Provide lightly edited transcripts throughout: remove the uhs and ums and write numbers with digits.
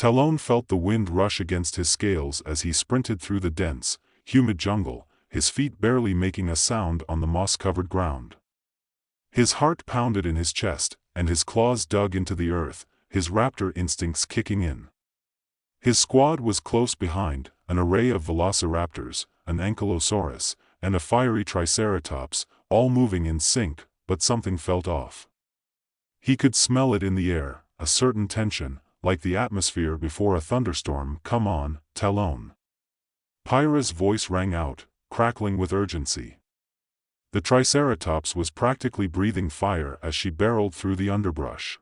Talon felt the wind rush against his scales as he sprinted through the dense, humid jungle, his feet barely making a sound on the moss-covered ground. His heart pounded in his chest, and his claws dug into the earth, his raptor instincts kicking in. His squad was close behind, an array of velociraptors, an ankylosaurus, and a fiery triceratops, all moving in sync, but something felt off. He could smell it in the air, a certain tension, like the atmosphere before a thunderstorm. "Come on, Talon." Pyra's voice rang out, crackling with urgency. The Triceratops was practically breathing fire as she barreled through the underbrush.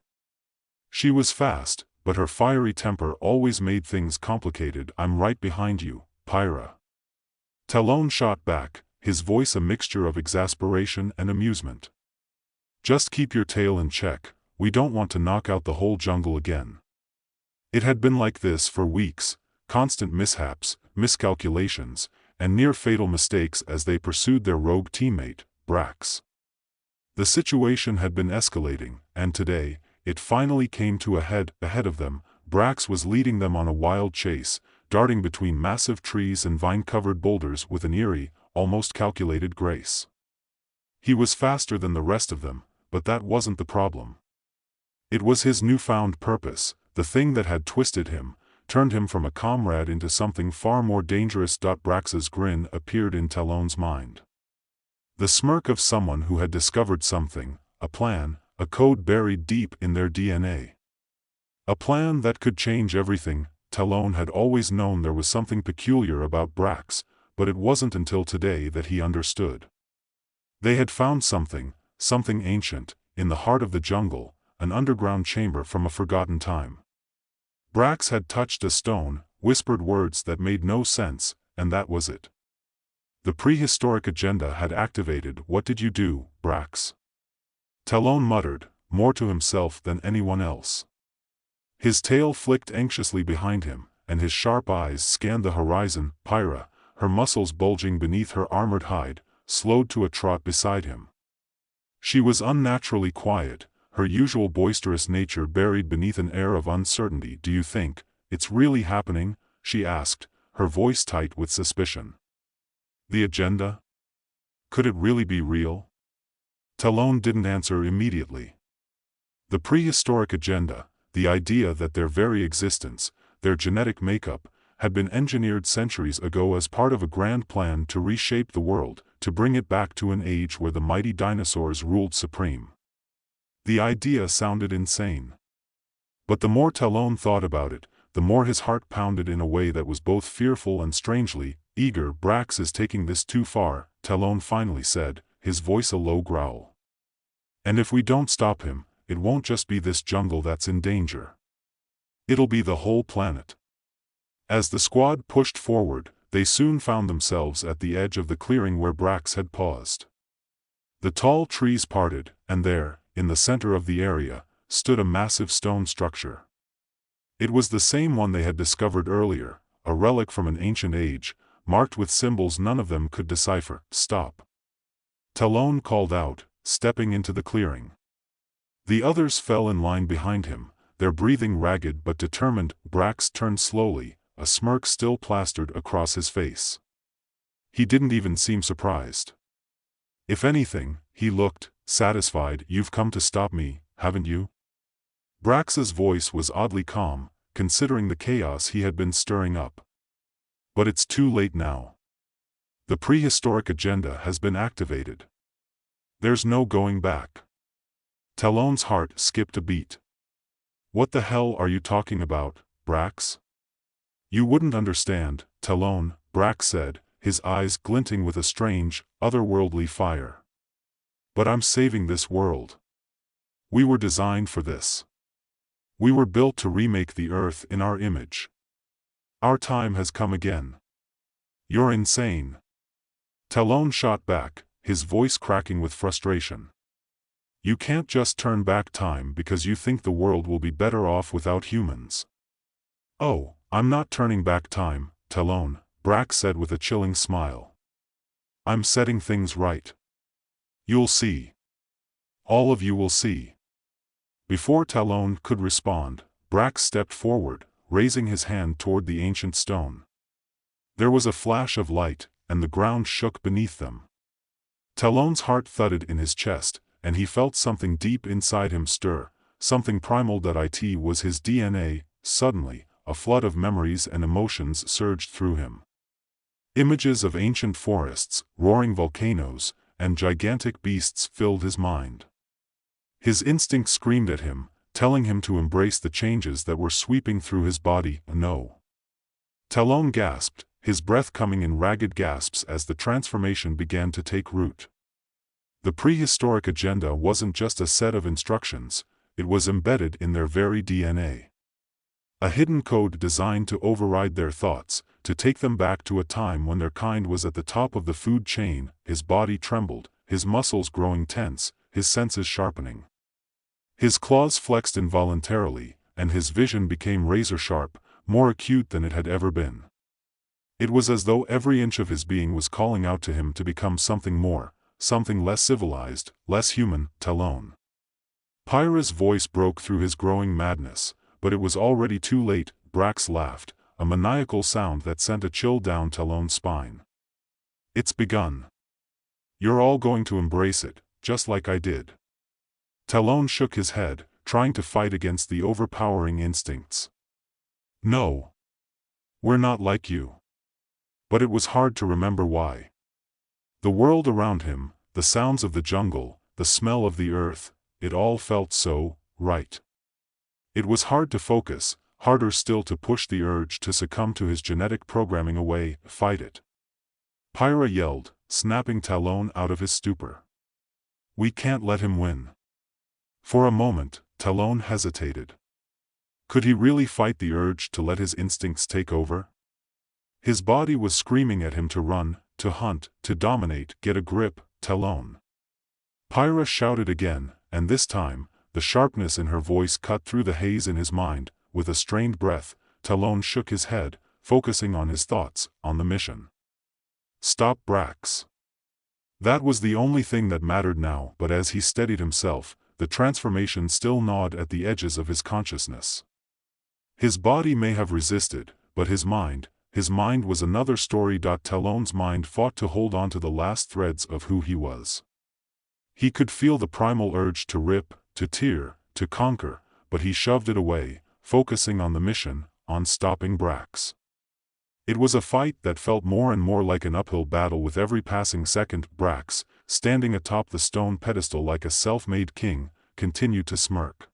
She was fast, but her fiery temper always made things complicated. "I'm right behind you, Pyra." Talon shot back, his voice a mixture of exasperation and amusement. "Just keep your tail in check, we don't want to knock out the whole jungle again." It had been like this for weeks, constant mishaps, miscalculations, and near-fatal mistakes as they pursued their rogue teammate, Brax. The situation had been escalating, and today, it finally came to a head. Ahead of them, Brax was leading them on a wild chase, darting between massive trees and vine-covered boulders with an eerie, almost calculated grace. He was faster than the rest of them, but that wasn't the problem. It was his newfound purpose, the thing that had twisted him, turned him from a comrade into something far more dangerous. Brax's grin appeared in Talon's mind. The smirk of someone who had discovered something, a plan, a code buried deep in their DNA. A plan that could change everything. Talon had always known there was something peculiar about Brax, but it wasn't until today that he understood. They had found something ancient, in the heart of the jungle, an underground chamber from a forgotten time. Brax had touched a stone, whispered words that made no sense, and that was it. The prehistoric agenda had activated. "What did you do, Brax?" Talon muttered, more to himself than anyone else. His tail flicked anxiously behind him, and his sharp eyes scanned the horizon. Pyra, her muscles bulging beneath her armored hide, slowed to a trot beside him. She was unnaturally quiet, her usual boisterous nature buried beneath an air of uncertainty. "Do you think it's really happening?" she asked, her voice tight with suspicion. "The agenda? Could it really be real?" Talon didn't answer immediately. The prehistoric agenda, the idea that their very existence, their genetic makeup, had been engineered centuries ago as part of a grand plan to reshape the world, to bring it back to an age where the mighty dinosaurs ruled supreme. The idea sounded insane. But the more Talon thought about it, the more his heart pounded in a way that was both fearful and strangely eager. "Brax is taking this too far," Talon finally said, his voice a low growl. "And if we don't stop him, it won't just be this jungle that's in danger. It'll be the whole planet." As the squad pushed forward, they soon found themselves at the edge of the clearing where Brax had paused. The tall trees parted, and there, in the center of the area, stood a massive stone structure. It was the same one they had discovered earlier, a relic from an ancient age, marked with symbols none of them could decipher. "Stop!" Talon called out, stepping into the clearing. The others fell in line behind him, their breathing ragged but determined. Brax turned slowly, a smirk still plastered across his face. He didn't even seem surprised. If anything, he looked satisfied. "You've come to stop me, haven't you?" Brax's voice was oddly calm, considering the chaos he had been stirring up. "But it's too late now. The prehistoric agenda has been activated. There's no going back." Talon's heart skipped a beat. "What the hell are you talking about, Brax?" "You wouldn't understand, Talon," Brax said, his eyes glinting with a strange, otherworldly fire. "But I'm saving this world. We were designed for this. We were built to remake the Earth in our image. Our time has come again." "You're insane." Talon shot back, his voice cracking with frustration. "You can't just turn back time because you think the world will be better off without humans." "Oh, I'm not turning back time, Talon," Brax said with a chilling smile. "I'm setting things right. You'll see. All of you will see." Before Talon could respond, Brax stepped forward, raising his hand toward the ancient stone. There was a flash of light, and the ground shook beneath them. Talon's heart thudded in his chest, and he felt something deep inside him stir, something primal that it was his DNA. Suddenly, a flood of memories and emotions surged through him. Images of ancient forests, roaring volcanoes, and gigantic beasts filled his mind. His instinct screamed at him, telling him to embrace the changes that were sweeping through his body. No. Talon gasped, his breath coming in ragged gasps as the transformation began to take root. The prehistoric agenda wasn't just a set of instructions, it was embedded in their very DNA. A hidden code designed to override their thoughts, to take them back to a time when their kind was at the top of the food chain. His body trembled, his muscles growing tense, his senses sharpening. His claws flexed involuntarily, and his vision became razor-sharp, more acute than it had ever been. It was as though every inch of his being was calling out to him to become something more, something less civilized, less human. Talon. Pyra's voice broke through his growing madness, but it was already too late. Brax laughed, a maniacal sound that sent a chill down Talon's spine. It's begun. You're all going to embrace it, just like I did. Talon shook his head, trying to fight against the overpowering instincts. No. We're not like you. But it was hard to remember why. The world around him, the sounds of the jungle, the smell of the earth, it all felt so right. It was hard to focus, harder still to push the urge to succumb to his genetic programming away. Fight it. Pyra yelled, snapping Talon out of his stupor. We can't let him win. For a moment, Talon hesitated. Could he really fight the urge to let his instincts take over? His body was screaming at him to run, to hunt, to dominate. Get a grip, Talon. Pyra shouted again, and this time, the sharpness in her voice cut through the haze in his mind. With a strained breath, Talon shook his head, focusing on his thoughts, on the mission. Stop Brax. That was the only thing that mattered now. But as he steadied himself, the transformation still gnawed at the edges of his consciousness. His body may have resisted, but his mind was another story. Talon's mind fought to hold on to the last threads of who he was. He could feel the primal urge to rip, to tear, to conquer, but he shoved it away, focusing on the mission, on stopping Brax. It was a fight that felt more and more like an uphill battle with every passing second. Brax, standing atop the stone pedestal like a self-made king, continued to smirk.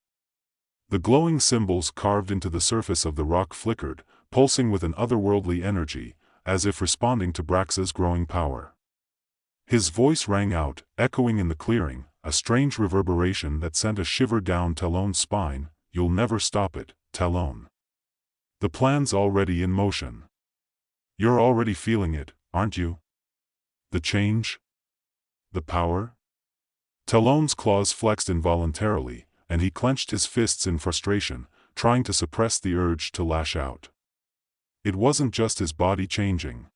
The glowing symbols carved into the surface of the rock flickered, pulsing with an otherworldly energy, as if responding to Brax's growing power. His voice rang out, echoing in the clearing, a strange reverberation that sent a shiver down Talon's spine. You'll never stop it, Talon. The plan's already in motion. You're already feeling it, aren't you? The change? The power? Talon's claws flexed involuntarily, and he clenched his fists in frustration, trying to suppress the urge to lash out. It wasn't just his body changing.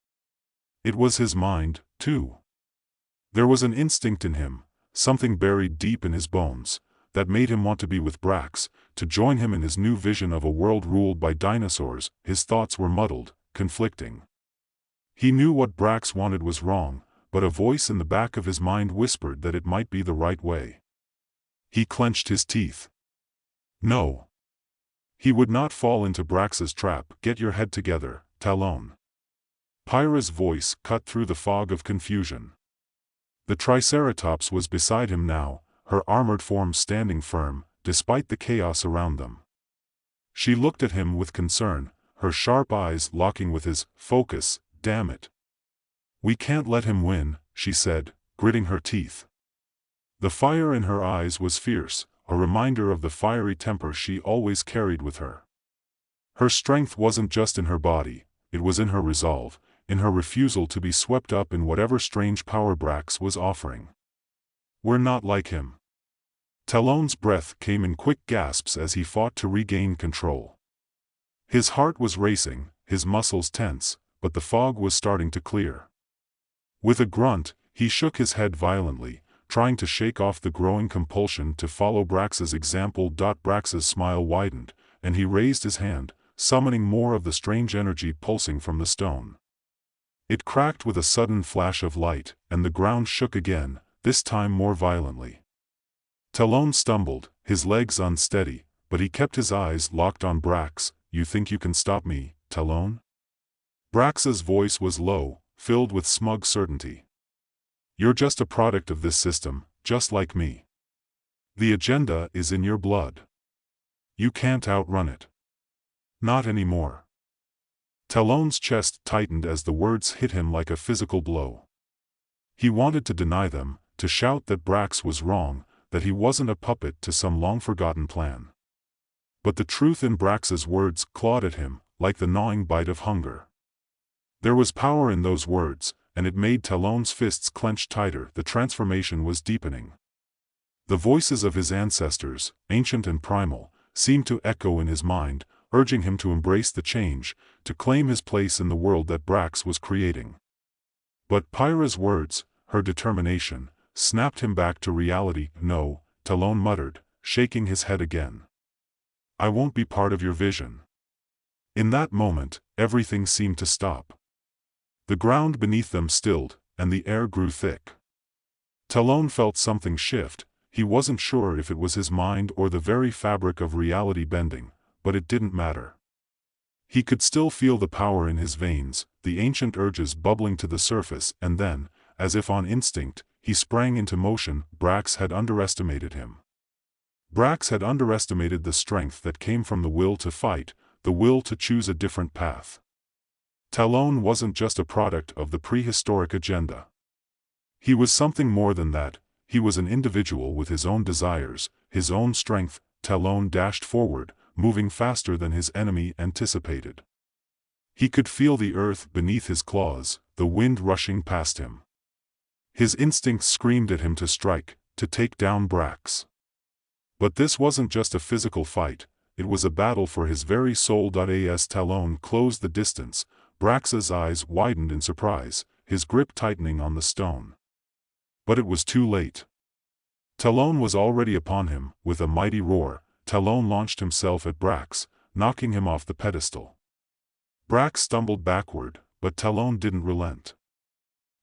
It was his mind, too. There was an instinct in him, something buried deep in his bones, that made him want to be with Brax, to join him in his new vision of a world ruled by dinosaurs. His thoughts were muddled, conflicting. He knew what Brax wanted was wrong, but a voice in the back of his mind whispered that it might be the right way. He clenched his teeth. No. He would not fall into Brax's trap. Get your head together, Talon. Pyra's voice cut through the fog of confusion. The Triceratops was beside him now, her armored form standing firm, despite the chaos around them. She looked at him with concern, her sharp eyes locking with his. Focus, damn it. We can't let him win, she said, gritting her teeth. The fire in her eyes was fierce, a reminder of the fiery temper she always carried with her. Her strength wasn't just in her body, it was in her resolve, in her refusal to be swept up in whatever strange power Brax was offering. We're not like him. Talon's breath came in quick gasps as he fought to regain control. His heart was racing, his muscles tense, but the fog was starting to clear. With a grunt, he shook his head violently, trying to shake off the growing compulsion to follow Brax's example. Brax's smile widened, and he raised his hand, summoning more of the strange energy pulsing from the stone. It cracked with a sudden flash of light, and the ground shook again, this time more violently. Talon stumbled, his legs unsteady, but he kept his eyes locked on Brax. "You think you can stop me, Talon?" Brax's voice was low, filled with smug certainty. "You're just a product of this system, just like me. The agenda is in your blood. You can't outrun it. Not anymore." Talon's chest tightened as the words hit him like a physical blow. He wanted to deny them, to shout that Brax was wrong, that he wasn't a puppet to some long-forgotten plan. But the truth in Brax's words clawed at him, like the gnawing bite of hunger. There was power in those words, and it made Talon's fists clench tighter. The transformation was deepening. The voices of his ancestors, ancient and primal, seemed to echo in his mind, urging him to embrace the change, to claim his place in the world that Brax was creating. But Pyra's words, her determination, snapped him back to reality. "No," Talon muttered, shaking his head again. "I won't be part of your vision." In that moment, everything seemed to stop. The ground beneath them stilled, and the air grew thick. Talon felt something shift. He wasn't sure if it was his mind or the very fabric of reality bending, but it didn't matter. He could still feel the power in his veins, the ancient urges bubbling to the surface, and then, as if on instinct, he sprang into motion. Brax had underestimated him. Brax had underestimated the strength that came from the will to fight, the will to choose a different path. Talon wasn't just a product of the prehistoric agenda. He was something more than that. He was an individual with his own desires, his own strength. Talon dashed forward, moving faster than his enemy anticipated. He could feel the earth beneath his claws, the wind rushing past him. His instincts screamed at him to strike, to take down Brax. But this wasn't just a physical fight, it was a battle for his very soul. As Talon closed the distance, Brax's eyes widened in surprise, his grip tightening on the stone. But it was too late. Talon was already upon him. With a mighty roar, Talon launched himself at Brax, knocking him off the pedestal. Brax stumbled backward, but Talon didn't relent.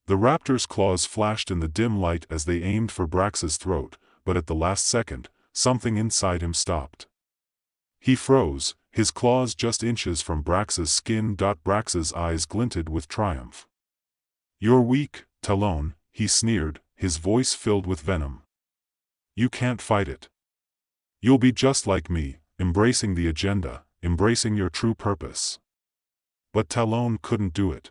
The raptor's claws flashed in the dim light as they aimed for Brax's throat, but at the last second, something inside him stopped. He froze, his claws just inches from Brax's skin. Brax's eyes glinted with triumph. "You're weak, Talon," he sneered, his voice filled with venom. "You can't fight it. You'll be just like me, embracing the agenda, embracing your true purpose." But Talon couldn't do it.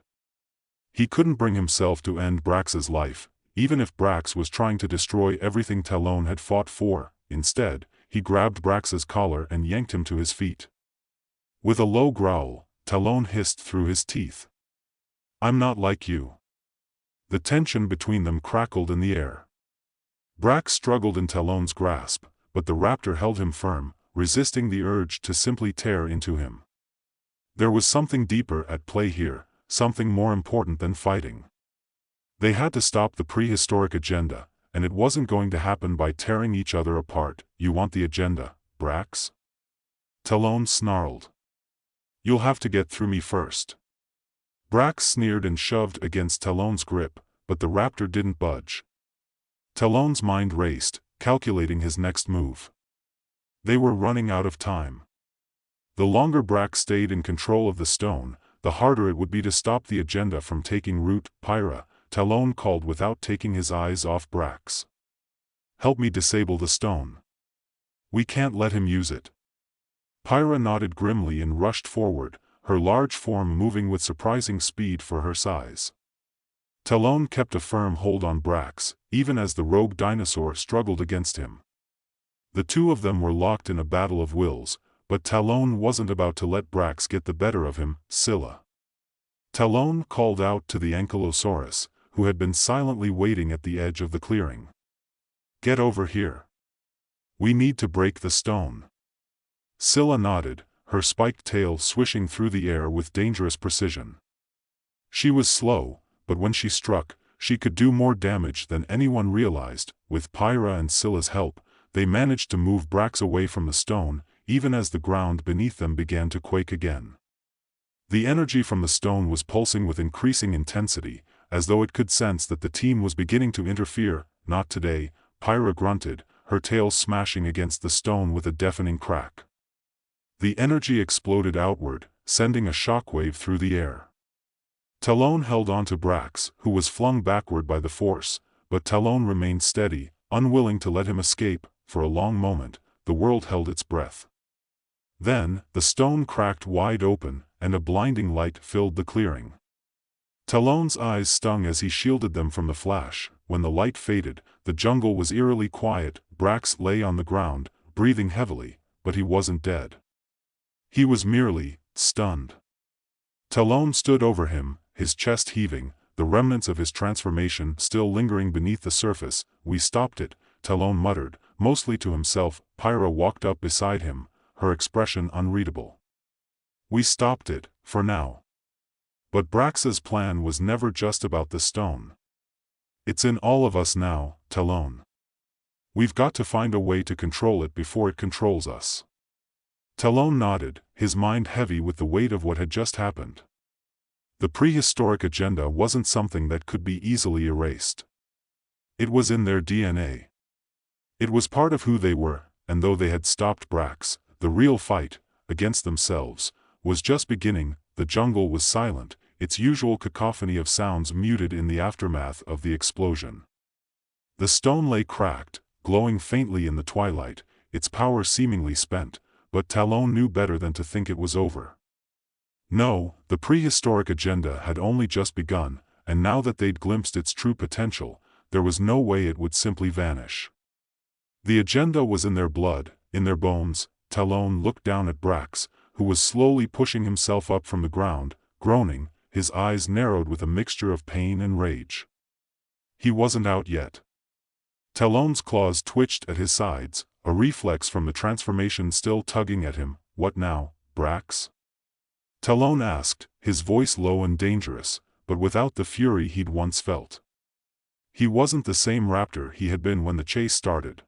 He couldn't bring himself to end Brax's life, even if Brax was trying to destroy everything Talon had fought for. Instead, he grabbed Brax's collar and yanked him to his feet. With a low growl, Talon hissed through his teeth, "I'm not like you." The tension between them crackled in the air. Brax struggled in Talon's grasp, but the raptor held him firm, resisting the urge to simply tear into him. There was something deeper at play here, something more important than fighting. They had to stop the prehistoric agenda, and it wasn't going to happen by tearing each other apart. "You want the agenda, Brax?" Talon snarled. "You'll have to get through me first." Brax sneered and shoved against Talon's grip, but the raptor didn't budge. Talon's mind raced, calculating his next move. They were running out of time. The longer Brax stayed in control of the stone, the harder it would be to stop the agenda from taking root. "Pyra," Talon called without taking his eyes off Brax. "Help me disable the stone. We can't let him use it." Pyra nodded grimly and rushed forward, her large form moving with surprising speed for her size. Talon kept a firm hold on Brax, even as the rogue dinosaur struggled against him. The two of them were locked in a battle of wills, but Talon wasn't about to let Brax get the better of him. "Scylla." Talon called out to the Ankylosaurus, who had been silently waiting at the edge of the clearing. "Get over here. We need to break the stone." Scylla nodded, her spiked tail swishing through the air with dangerous precision. She was slow, but when she struck, she could do more damage than anyone realized. With Pyra and Scylla's help, they managed to move Brax away from the stone, even as the ground beneath them began to quake again. The energy from the stone was pulsing with increasing intensity, as though it could sense that the team was beginning to interfere. "Not today," Pyra grunted, her tail smashing against the stone with a deafening crack. The energy exploded outward, sending a shockwave through the air. Talon held on to Brax, who was flung backward by the force, but Talon remained steady, unwilling to let him escape. For a long moment, the world held its breath. Then, the stone cracked wide open, and a blinding light filled the clearing. Talon's eyes stung as he shielded them from the flash. When the light faded, the jungle was eerily quiet. Brax lay on the ground, breathing heavily, but he wasn't dead. He was merely stunned. Talon stood over him, his chest heaving, the remnants of his transformation still lingering beneath the surface. "We stopped it," Talon muttered, mostly to himself. Pyra walked up beside him, her expression unreadable. "We stopped it, for now." But Brax's plan was never just about the stone. "It's in all of us now, Talon. We've got to find a way to control it before it controls us." Talon nodded, his mind heavy with the weight of what had just happened. The prehistoric agenda wasn't something that could be easily erased. It was in their DNA. It was part of who they were, and though they had stopped Brax, the real fight, against themselves, was just beginning. The jungle was silent, its usual cacophony of sounds muted in the aftermath of the explosion. The stone lay cracked, glowing faintly in the twilight, its power seemingly spent, but Talon knew better than to think it was over. No, the prehistoric agenda had only just begun, and now that they'd glimpsed its true potential, there was no way it would simply vanish. The agenda was in their blood, in their bones. Talon looked down at Brax, who was slowly pushing himself up from the ground, groaning, his eyes narrowed with a mixture of pain and rage. He wasn't out yet. Talon's claws twitched at his sides, a reflex from the transformation still tugging at him. "What now, Brax?" Talon asked, his voice low and dangerous, but without the fury he'd once felt. He wasn't the same raptor he had been when the chase started.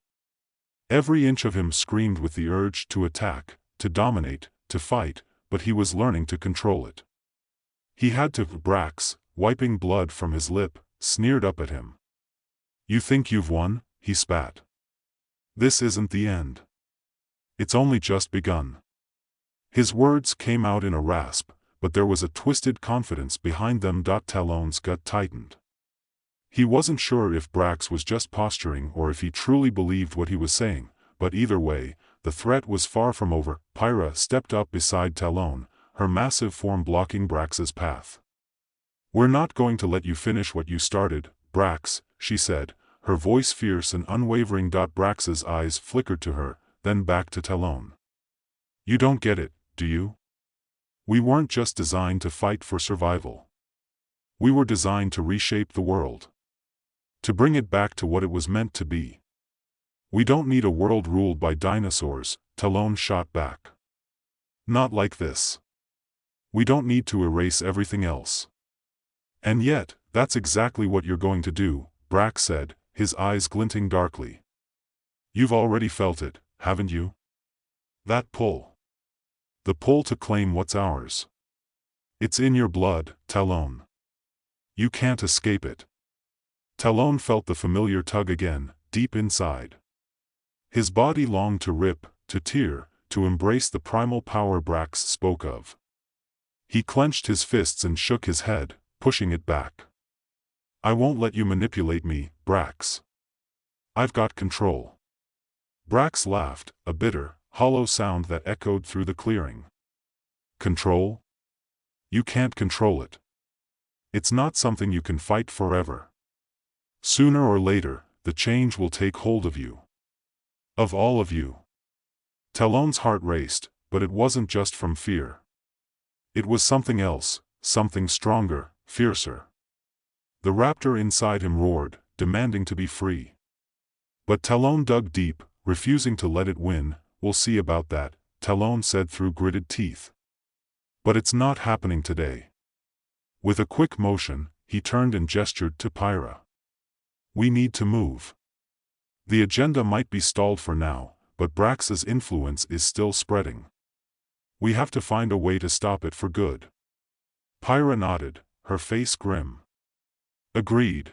Every inch of him screamed with the urge to attack, to dominate, to fight, but he was learning to control it. He had to. Brax, wiping blood from his lip, sneered up at him. "You think you've won?" he spat. "This isn't the end. It's only just begun." His words came out in a rasp, but there was a twisted confidence behind them. Talon's gut tightened. He wasn't sure if Brax was just posturing or if he truly believed what he was saying, but either way, the threat was far from over. Pyra stepped up beside Talon, her massive form blocking Brax's path. "We're not going to let you finish what you started, Brax," she said, her voice fierce and unwavering. Brax's eyes flickered to her, then back to Talon. "You don't get it, do you? We weren't just designed to fight for survival. We were designed to reshape the world. To bring it back to what it was meant to be. We don't need a world ruled by dinosaurs," Talon shot back. "Not like this. We don't need to erase everything else." "And yet, that's exactly what you're going to do," Brax said, his eyes glinting darkly. "You've already felt it, haven't you? That pull. The pull to claim what's ours. It's in your blood, Talon. You can't escape it." Talon felt the familiar tug again, deep inside. His body longed to rip, to tear, to embrace the primal power Brax spoke of. He clenched his fists and shook his head, pushing it back. "I won't let you manipulate me, Brax. I've got control." Brax laughed, a bitter, hollow sound that echoed through the clearing. "Control? You can't control it. It's not something you can fight forever. Sooner or later, the change will take hold of you. Of all of you." Talon's heart raced, but it wasn't just from fear. It was something else, something stronger, fiercer. The raptor inside him roared, demanding to be free. But Talon dug deep, refusing to let it win. "We'll see about that," Talon said through gritted teeth. "But it's not happening today." With a quick motion, he turned and gestured to Pyra. "We need to move. The agenda might be stalled for now, but Brax's influence is still spreading. We have to find a way to stop it for good. Pyra nodded, her face grim. Agreed.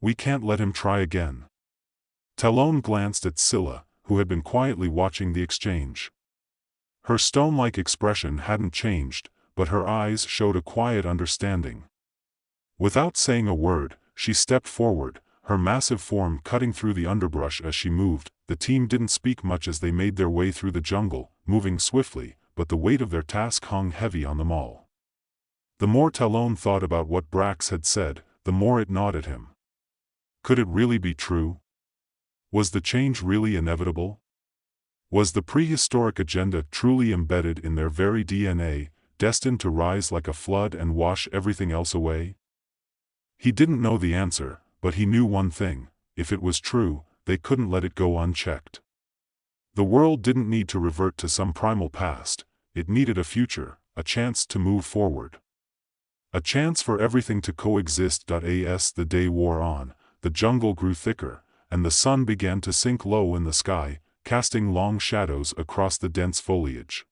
We can't let him try again. Talon glanced at Scylla, who had been quietly watching the exchange. Her stone-like expression hadn't changed, but her eyes showed a quiet understanding. Without saying a word, she stepped forward, her massive form cutting through the underbrush as she moved. The team didn't speak much as they made their way through the jungle, moving swiftly, but the weight of their task hung heavy on them all. The more Talon thought about what Brax had said, the more it gnawed at him. Could it really be true? Was the change really inevitable? Was the prehistoric agenda truly embedded in their very DNA, destined to rise like a flood and wash everything else away? He didn't know the answer, but he knew one thing: if it was true, they couldn't let it go unchecked. The world didn't need to revert to some primal past, it needed a future, a chance to move forward. A chance for everything to coexist. As the day wore on, the jungle grew thicker, and the sun began to sink low in the sky, casting long shadows across the dense foliage.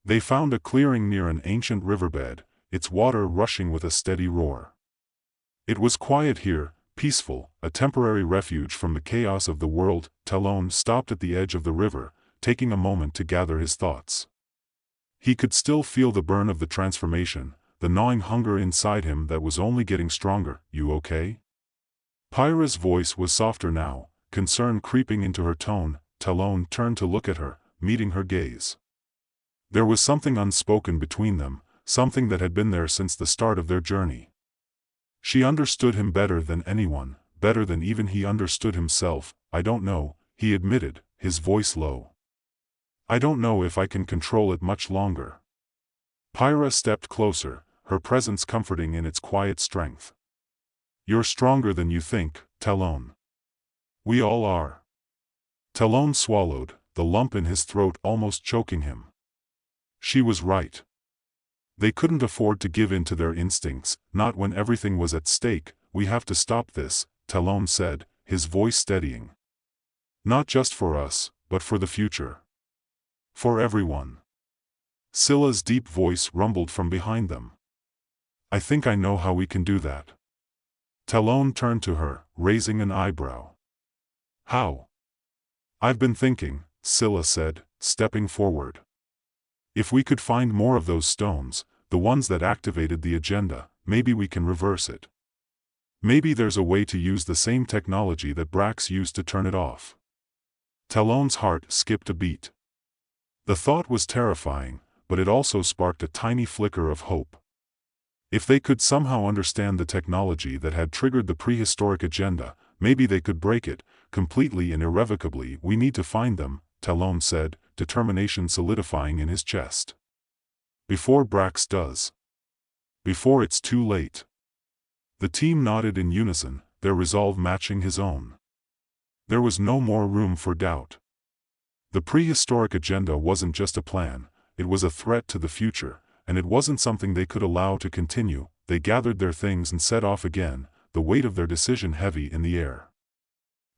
They found a clearing near an ancient riverbed, its water rushing with a steady roar. It was quiet here, peaceful, a temporary refuge from the chaos of the world. Talon stopped at the edge of the river, taking a moment to gather his thoughts. He could still feel the burn of the transformation, the gnawing hunger inside him that was only getting stronger. You okay? Pyra's voice was softer now, concern creeping into her tone. Talon turned to look at her, meeting her gaze. There was something unspoken between them, something that had been there since the start of their journey. She understood him better than anyone, better than even he understood himself. I don't know, he admitted, his voice low. I don't know if I can control it much longer. Pyra stepped closer, her presence comforting in its quiet strength. You're stronger than you think, Talon. We all are. Talon swallowed, the lump in his throat almost choking him. She was right. They couldn't afford to give in to their instincts, not when everything was at stake. We have to stop this, Talon said, his voice steadying. Not just for us, but for the future. For everyone. Scylla's deep voice rumbled from behind them. I think I know how we can do that. Talon turned to her, raising an eyebrow. How? I've been thinking, Scylla said, stepping forward. If we could find more of those stones, the ones that activated the agenda, maybe we can reverse it. Maybe there's a way to use the same technology that Brax used to turn it off. Talon's heart skipped a beat. The thought was terrifying, but it also sparked a tiny flicker of hope. If they could somehow understand the technology that had triggered the prehistoric agenda, maybe they could break it, completely and irrevocably. We need to find them, Talon said, determination solidifying in his chest. Before Brax does. Before it's too late. The team nodded in unison, their resolve matching his own. There was no more room for doubt. The prehistoric agenda wasn't just a plan, it was a threat to the future, and it wasn't something they could allow to continue. They gathered their things and set off again, the weight of their decision heavy in the air.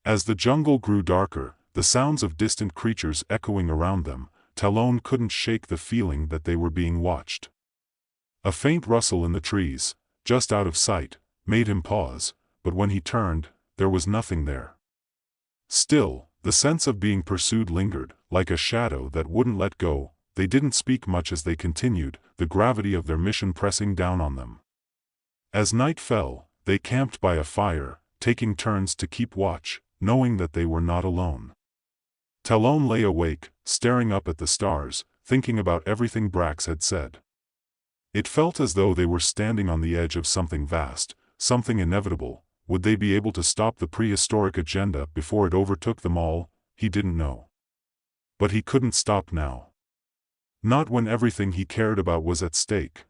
As the jungle grew darker, the sounds of distant creatures echoing around them, Talon couldn't shake the feeling that they were being watched. A faint rustle in the trees, just out of sight, made him pause, but when he turned, there was nothing there. Still, the sense of being pursued lingered, like a shadow that wouldn't let go. They didn't speak much as they continued, the gravity of their mission pressing down on them. As night fell, they camped by a fire, taking turns to keep watch, knowing that they were not alone. Talon lay awake, staring up at the stars, thinking about everything Brax had said. It felt as though they were standing on the edge of something vast, something inevitable. Would they be able to stop the prehistoric agenda before it overtook them all? He didn't know. But he couldn't stop now. Not when everything he cared about was at stake.